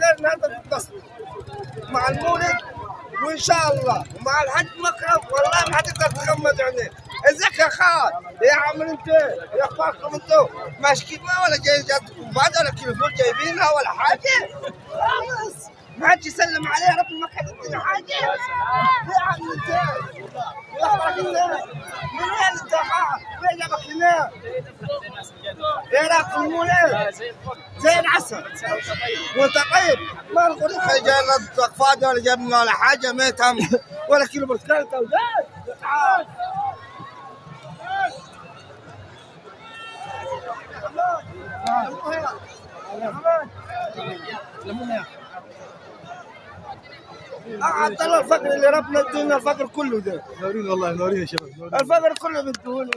غير هذا التصوير مع المولد وان شاء الله ومع الحج مكرم والله ما حتقدر تغمض عينيك. ازيك يا خال يا عم انت يا اخباركم انتم ماسكين ولا جاي جاتكم بعد ولا تليفون جايبينها ولا حاجه؟ خلاص ما حدش يسلم عليه رب ما كان يدينا حاجه. يا عم انت يا اخبارك انت من وين انت خال؟ وين جابك هنا؟ ايه رايك في المولد؟ زي العسل وانت طيب ما نقول لك جاي لك فاضي ولا جايب لنا ولا حاجه ما يتهم ولا كيلو برتقال انت وجاي تعال حتى الفقر اللي ربنا ادينا الفقر كله ده منورين والله منورين يا شباب الفقر كله بتدوني